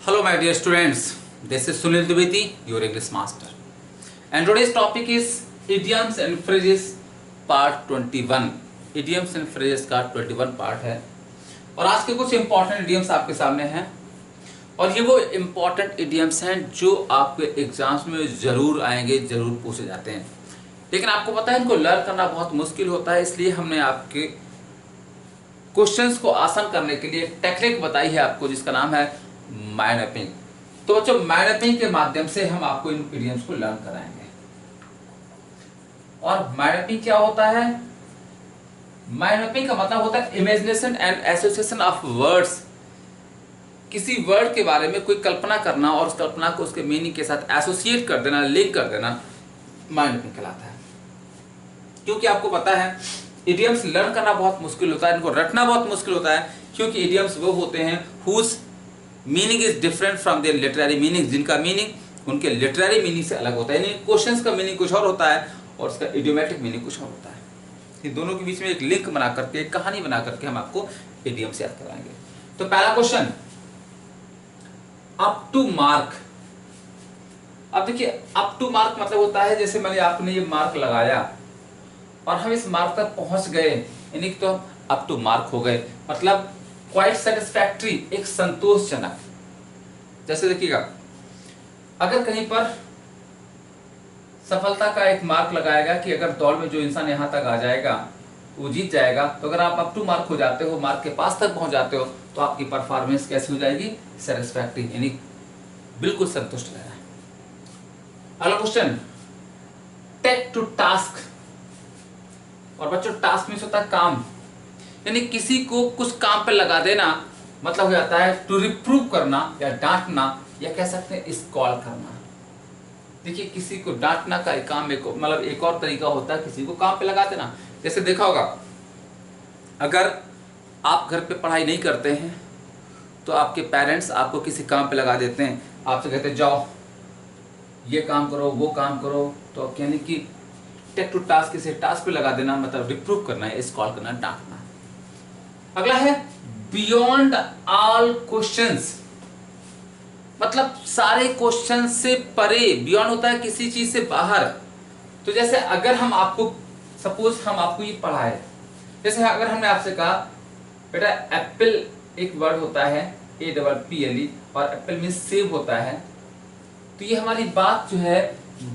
Hello my dear students, this is Sunil Dwivedi, your English master. And today's topic is idioms and phrases part 21. Idioms and phrases का 21 part है और आज के कुछ important idioms आपके सामने हैं और ये वो इंपॉर्टेंट idioms हैं जो आपके एग्जाम्स में ज़रूर आएंगे, ज़रूर पूछे जाते हैं। लेकिन आपको पता है इनको लर्न करना बहुत मुश्किल होता है, इसलिए हमने आपके क्वेश्चंस को आसान करने के लिए टेक्निक बताई है आपको जिसका नाम है माइंड मैपिंग। तो बच्चों माइंड मैपिंग के माध्यम से हम आपको इन idioms को लर्न कराएंगे। और माइंड मैपिंग क्या होता है? माइंड मैपिंग का मतलब होता है imagination and association of words. किसी वर्ड के बारे में कोई कल्पना करना और उस कल्पना को उसके मीनिंग के साथ एसोसिएट कर देना, लिंक कर देना, माइंड मैपिंग कहलाता है। क्योंकि आपको पता है इडियम्स लर्न करना बहुत मुश्किल होता है, इनको रटना बहुत मुश्किल होता है, क्योंकि इडियम्स वो होते हैं whose meaning is different from their literary meaning, जिनका मीनिंग उनके लिटरेरी मीनिंग से अलग होता है। यानी क्वेश्चंस का मीनिंग कुछ और होता है और उसका इडियोमैटिक मीनिंग कुछ और होता है। इन दोनों के बीच में एक लिंक बना करके, एक कहानी बना करके हम आपको इडियम्स याद कराएंगे। तो पहला क्वेश्चन, अप टू मार्क। अब देखिए अप टू मार्क मतलब होता है जैसे मैंने आपने ये मार्क लगाया और हम इस मार्क तक पहुंच गए, यानी कि तो हम अप टू मार्क हो गए, मतलब क्वाइट सेटिस्फैक्ट्री, एक संतोषजनक। जैसे देखिएगा अगर कहीं पर सफलता का एक मार्क लगाएगा कि अगर दौड़ में जो इंसान यहां तक आ जाएगा वो जीत जाएगा, तो अगर आप अप टू मार्क हो जाते हो, मार्क के पास तक पहुंच जाते हो, तो आपकी परफॉर्मेंस कैसी हो जाएगी? सेटिस्फैक्ट्री, यानी बिल्कुल संतुष्ट रहना। अगला क्वेश्चन, टेक टू टास्क। और बच्चों टास्क में होता है काम, यानी किसी को कुछ काम पे लगा देना, मतलब हो जाता है टू रिप्रूव करना या डांटना, या कह सकते हैं स्कॉल करना। देखिए किसी को डांटना का एक काम, मतलब एक और तरीका होता है किसी को काम पे लगा देना। जैसे देखा होगा अगर आप घर पे पढ़ाई नहीं करते हैं तो आपके पेरेंट्स आपको किसी काम पे लगा देते हैं, आपसे कहते हैं जाओ ये काम करो, वो काम करो, तो यानी कि टेक टू टास्क, किसी टास्क पे लगा देना मतलब रिप्रूव करना है, स्कॉल करना, डांटना। अगला है बियॉन्ड ऑल क्वेश्चंस, मतलब सारे क्वेश्चन से परे। बियॉन्ड होता है किसी चीज से बाहर। तो जैसे अगर हम आपको सपोज हम आपको ये पढ़ाए, जैसे अगर हमने आपसे कहा बेटा एप्पल एक वर्ड होता है APPLE और एप्पल मीन सेब होता है, तो ये हमारी बात जो है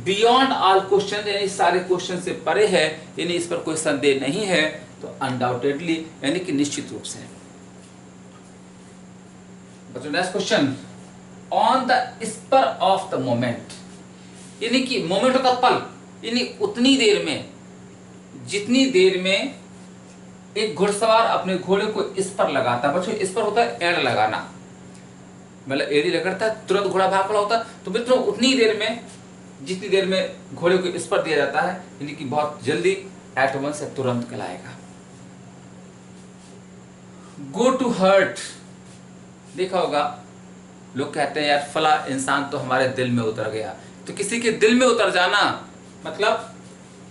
बियॉन्ड ऑल क्वेश्चन, यानी सारे क्वेश्चन से परे है, यानी इस पर कोई संदेह नहीं है, तो अनडाउटेडली यानी कि निश्चित रूप से। बच्चों next question, on the spur of the moment, यानी कि मोमेंट होता पल, यानी उतनी देर में, जितनी देर में एक घुड़सवार अपने घोड़े को इस पर लगाता है। बच्चों इस पर होता है एड़ लगाना, मतलब एड़ी रगड़ता है, तुरंत घोड़ा भाग खड़ा होता है। तो बच्चों उतनी देर में, जितनी देर में घोड़े को इस पर दिया जाता है, यानी कि बहुत जल्दी, एट वंस से तुरंत कहलाएगा। गो टू हर्ट, देखा होगा लोग कहते हैं यार फला इंसान तो हमारे दिल में उतर गया। तो किसी के दिल में उतर जाना मतलब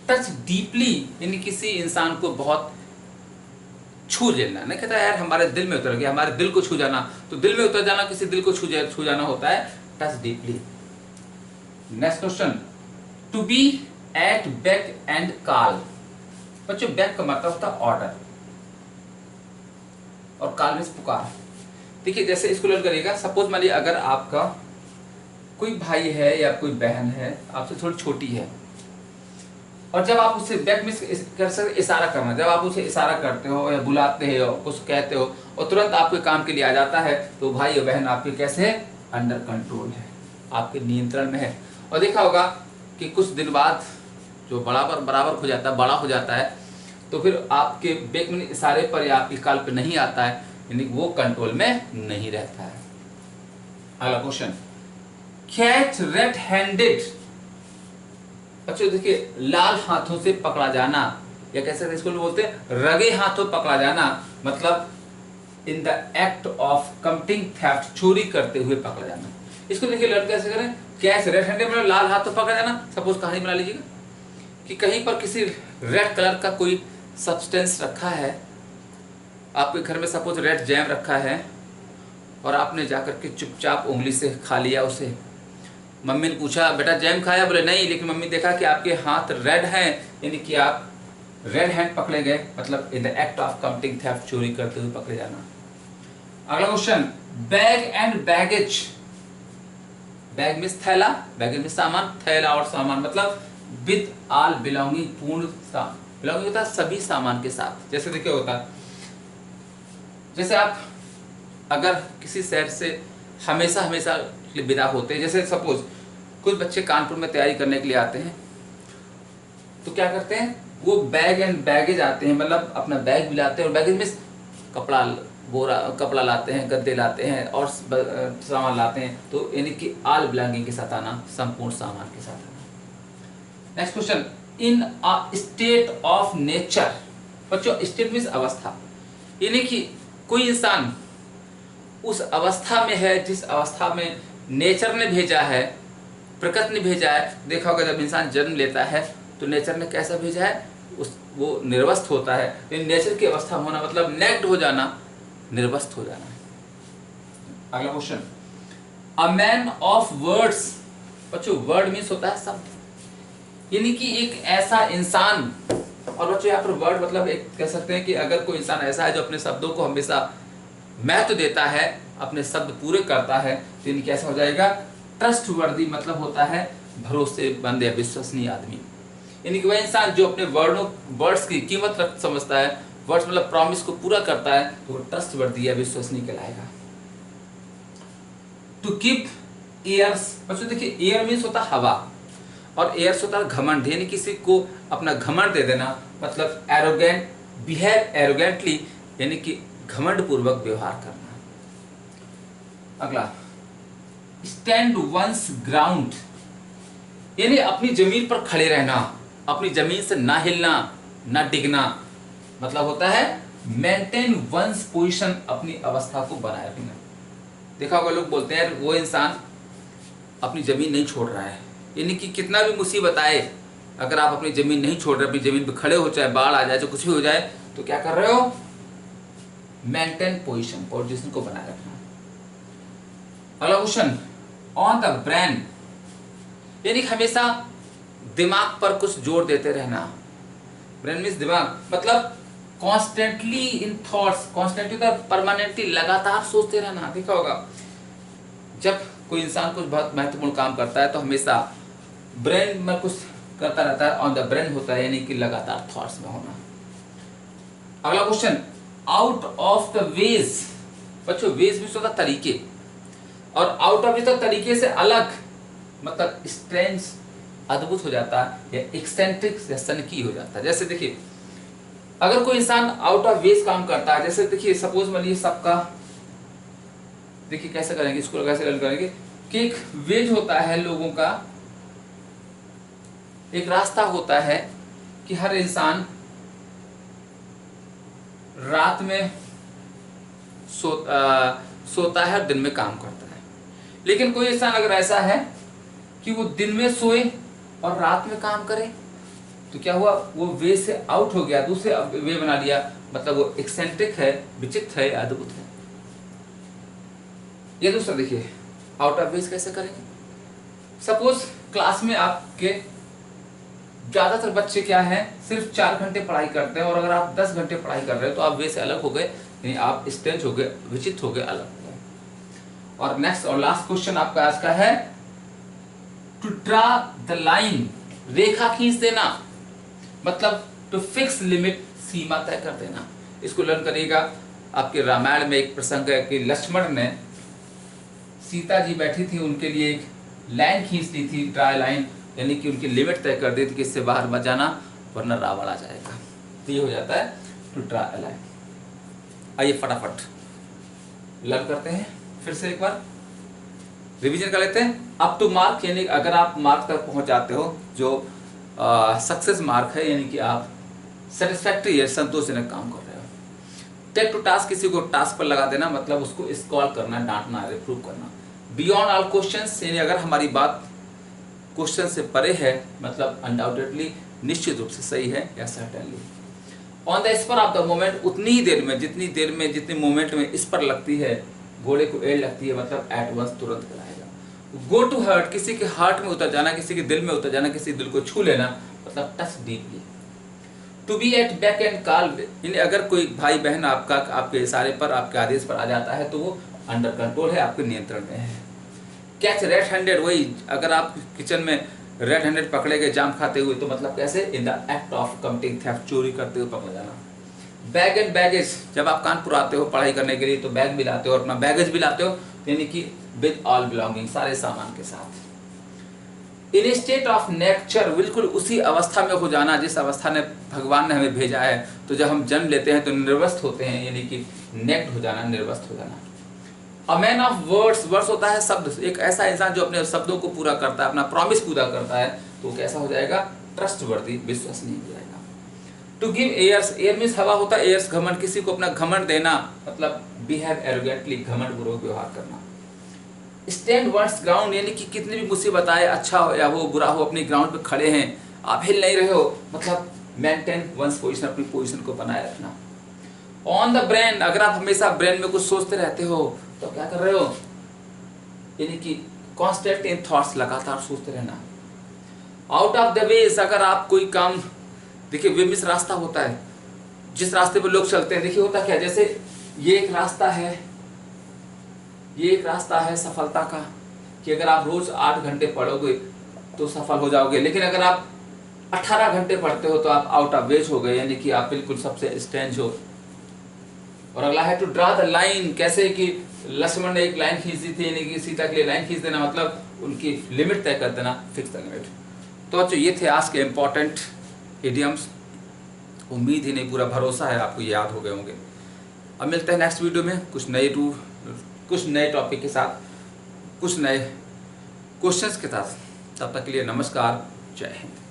टच डीपली, यानी किसी इंसान को बहुत छू लेना। नहीं कहता यार हमारे दिल में उतर गया, हमारे दिल को छू जाना। तो दिल में उतर जाना, किसी दिल को छू जाना होता है touch deeply. Next question, to be at beck and call. बच्चों बेक का मतलब होता है ऑर्डर और कॉल मींस पुकार। देखिए जैसे इसको लर्न करिएगा, सपोज मान लीजिए अगर आपका कोई भाई है या कोई बहन है आपसे थोड़ी छोटी है, और जब आप उससे बैक मिस कर सकते इशारा करना, जब आप उसे इशारा करते हो या बुलाते हो, कुछ कहते हो और तुरंत आपके काम के लिए आ जाता है, तो भाई और बहन आपके कैसे है? अंडर कंट्रोल है, आपके नियंत्रण में है। और देखा होगा कि कुछ दिन बाद जो बराबर हो जाता है, बड़ा हो जाता है, तो फिर आपके बैक में इशारे पर या आपकी कॉल पे नहीं आता है, यानी वो कंट्रोल में नहीं रहता है। अगला क्वेश्चन, कैच रेड हैंडेड। अच्छा देखिए लाल हाथों से पकड़ा जाना, या कैसे इसको बोलते हैं रगे हाथों पकड़ा जाना, मतलब in the act of committing theft, चोरी करते हुए पकड़ा जाना। इसको देखिए लर्न कैसे करें, कैच रेड हैंडेड मतलब लाल हाथों पकड़ा जाना। सपोज कहानी बना लीजिएगा कि कहीं पर किसी रेड कलर का कोई सब्सटेंस रखा है, आपके घर में सपोज रेड जैम रखा है और आपने जाकर के चुपचाप उंगली से खा लिया उसे। मम्मी ने पूछा बेटा जैम खाया, बोले नहीं, लेकिन मम्मी देखा कि आपके हाथ रेड हैं, यानी कि आप रेड हैंड पकड़े गए, मतलब in the act of committing theft, चोरी करते हुए पकड़े जाना। अगला question, bag and baggage. Bag means थैला, बैगेज मीन्स सामान, थैला और सामान मतलब विद ऑल बिलोंगिंग, पूर्ण बिलोंगिंग होता है सभी सामान के साथ। जैसे देखिए होता है, जैसे आप अगर किसी शहर से हमेशा विदा होते हैं, जैसे सपोज कुछ बच्चे कानपुर में तैयारी करने के लिए आते हैं, तो क्या करते हैं वो बैग एंड बैगेज आते हैं, मतलब अपना बैग भी लाते हैं, और बैगेज में कपड़ा, बोरा, कपड़ा लाते हैं, गद्दे लाते हैं और सामान लाते हैं, तो यानी कि ऑल बिलोंगिंग के साथ आना, संपूर्ण सामान के साथ आना। Next question, in a state of nature. बच्चों स्टेट मीन्स अवस्था, यानी कि कोई इंसान उस अवस्था में है जिस अवस्था में नेचर ने भेजा है, प्रकृति ने भेजा है। देखा होगा जब इंसान जन्म लेता है तो नेचर ने कैसा भेजा है, वो निर्वस्त होता है। तो नेचर की अवस्था होना मतलब नेक्ड हो जाना, निर्वस्त हो जाना। अगला question, a man of words. बच्चों वर्ड मीन्स होता है शब्द, यानी कि एक ऐसा इंसान, और बच्चों यहाँ पर वर्ड मतलब एक कह सकते हैं कि अगर कोई इंसान ऐसा है जो अपने शब्दों को हमेशा महत्व देता है, अपने शब्द पूरे करता है, तो यानी कैसा हो जाएगा, ट्रस्ट वर्दी, मतलब होता है भरोसेमंद या विश्वसनीय आदमी। यानी कि वह इंसान जो अपने वर्ड्स की कीमत समझता है, वर्ड्स मतलब प्रॉमिस को पूरा करता है, तो वो ट्रस्ट वर्दी या विश्वसनीय कहलाएगा। To keep ears. बच्चों देखिए एयर मीन्स होता है हवा, और एयर्स होता है घमंड, यानी किसी को अपना घमंड दे देना, मतलब एरोगेंट, बिहेव एरोगेंटली, यानी कि घमंड पूर्वक व्यवहार करना। अगला, स्टैंड वंस ग्राउंड, यानी अपनी जमीन पर खड़े रहना, अपनी जमीन से ना हिलना ना डिगना, मतलब होता है मेंटेन वंस पोजीशन, अपनी अवस्था को बनाए रखना। देखा होगा लोग बोलते हैं वो इंसान अपनी जमीन नहीं छोड़ रहा है, यानी कि कितना भी मुसीबत आए, अगर आप अपनी जमीन नहीं छोड़ रहे, अपनी जमीन पे खड़े हो, चाहे बाढ़ आ जाए, चाहे कुछ भी हो जाए, तो क्या कर रहे हो, मेंटेन पोजीशन को बनाए रखना। अगला क्वेश्चन, ऑन द ब्रेन, यानी हमेशा दिमाग पर कुछ जोर देते रहना। ब्रेन मीन्स दिमाग, मतलब constantly in thoughts, constantly permanently, लगातार सोचते रहना। देखा होगा जब कोई इंसान कुछ बहुत महत्वपूर्ण काम करता है तो हमेशा ब्रेन में कुछ करता रहता है, ऑन द ब्रेन होता है, यानी कि लगातार थॉट्स में होना। अगला question, out of the ways. बच्चों वेज मीन्स होता तरीके, और आउट ऑफ द तरीके से अलग, मतलब स्ट्रेंज, अद्भुत हो जाता है, या एक्सेंट्रिक या सनकी हो जाता है। जैसे देखिए अगर कोई इंसान आउट ऑफ वेज काम करता है, जैसे देखिए सपोज मानिए सबका, देखिए कैसे करेंगे इसको, कैसे लर्न करेंगे कि एक वेज होता है लोगों का, एक रास्ता होता है कि हर इंसान रात में सोता है और दिन में काम करता है। लेकिन कोई इंसान अगर ऐसा है कि वो दिन में सोए और रात में काम करे, तो क्या हुआ, वो वे से आउट हो गया, दूसरे वे बना लिया, मतलब वो एक्सेंट्रिक है, विचित्र है, अद्भुत है। ये दूसरा देखिए आउट ऑफ वेज कैसे करेंगे। सपोज क्लास में आपके ज्यादातर बच्चे क्या है, सिर्फ 4 घंटे पढ़ाई करते हैं, और अगर आप 10 घंटे पढ़ाई कर रहे हो तो आप वे से अलग हो गए, यानी आप स्ट्रेंज हो गए, विचित्र हो गए, अलग हो गए। और नेक्स्ट और लास्ट क्वेश्चन आपका आज का है, टू ड्रा द लाइन, रेखा खींच देना, मतलब टू फिक्स लिमिट, सीमा तय कर देना। इसको लर्न करिएगा। आपके रामायण में एक प्रसंग है कि लक्ष्मण ने, सीता जी बैठी थी, उनके लिए एक लाइन खींच दी थी, ड्राई लाइन, यानी कि उनकी लिमिट तय कर दी थी कि इससे बाहर मत जाना वरना रावण आ जाएगा। तो ये हो जाता है टू ड्रा अ लाइन। आइए फटाफट लर्न करते हैं, फिर से एक बार रिवीजन कर लेते हैं। अप टू मार्क, यानी अगर आप मार्क तक पहुंच जाते हो, जो सक्सेस मार्क है, यानी कि आप सेटिस्फैक्ट्री है, संतोषजनक काम कर रहे हो। टेक टू टास्क, किसी को टास्क पर लगा देना, मतलब उसको स्कॉल करना, डांटना, रिप्रूव करना। बियॉन्ड ऑल क्वेश्चंस, यानी अगर हमारी बात क्वेश्चन से परे है, मतलब अनडाउटेडली, निश्चित रूप से सही है या certainly. On the spur of the moment, उतनी ही देर में, जितनी मोमेंट में इस पर लगती है, घोड़े को एड़ लगती है मतलब एट वंस, तुरंत कराएगा। गो टू हर्ट, किसी के हार्ट में उतर जाना, किसी के दिल में उतर जाना, किसी दिल को छू लेना, मतलब touch deeply. To be at back and call, अगर कोई भाई बहन आपका आपके इशारे पर, आपके आदेश पर आ जाता है तो वो अंडर कंट्रोल है, आपके नियंत्रण में है। कैच रेड हैंडेड, वही अगर आप किचन में रेड हैंडेड पकड़े गए जाम खाते हुए तो मतलब कैसे, in the act of committing theft, चोरी करते हुए पकड़ा जाना। बैग एंड बैगेज, जब आप कानपुर आते हो पढ़ाई करने के लिए तो बैग भी लाते हो, अपना बैगेज भी लाते हो, यानी कि विद ऑल बिलोंगिंग, सारे सामान के साथ। इन स्टेट ऑफ नेचर, बिल्कुल उसी अवस्था में हो जाना जिस अवस्था ने भगवान ने हमें भेजा है। तो जब हम जन्म लेते हैं तो निर्वस्त होते हैं, यानी कि नेक्ड हो जाना, निर्वस्त हो जाना। A man of words, words होता है शब्द, एक ऐसा इंसान जो अपने शब्दों को पूरा करता है, अपना प्रॉमिस पूरा करता है, तो कैसा हो जाएगा, ट्रस्टवर्दी, विश्वसनीय हो जाएगा। To give ears, air means हवा होता है, एयर्स घमंड, किसी को अपना घमंड देना, मतलब बिहेव एरोगेंटली, घमंड पूर्वक व्यवहार करना। स्टैंड वंस ग्राउंड, यानी कि कितनी भी मुसीबत आए, अच्छा हो या वो बुरा हो, अपनी ग्राउंड पे खड़े हैं, आप हिल नहीं रहे हो, मतलब मेंटेन वंस पोजीशन, अपनी पोजीशन को बनाए रखना। ऑन द ब्रेन, अगर आप हमेशा ब्रेन में कुछ सोचते रहते हो तो क्या कर रहे हो, यानी कि कॉन्स्टेंट इन थॉट्स, लगातार सोचते रहना। आउट ऑफ द वेज, अगर आप कोई काम, देखिए वे मीन्स रास्ता होता है, जिस रास्ते पर लोग चलते हैं, देखिए होता क्या, जैसे ये एक रास्ता है, ये एक रास्ता है सफलता का, कि अगर आप रोज 8 घंटे पढ़ोगे तो सफल हो जाओगे, लेकिन अगर आप 18 घंटे पढ़ते हो तो आप आउट ऑफ वेज हो गए, यानी कि आप बिल्कुल सबसे स्ट्रेंज हो। और अगला है टू ड्रा द लाइन, कैसे कि लक्ष्मण ने एक लाइन खींची थी, यानी कि सीता के लिए लाइन खींच देना, मतलब उनकी लिमिट तय कर देना, फिक्स द लिमिट। तो बच्चों ये थे आज के इम्पोर्टेंट इडियम्स, उम्मीद ही नहीं पूरा भरोसा है आपको याद हो गए होंगे। अब मिलते हैं नेक्स्ट वीडियो में कुछ नए टॉपिक के साथ, कुछ नए क्वेश्चंस के साथ। तब तक के लिए नमस्कार, जय हिंद।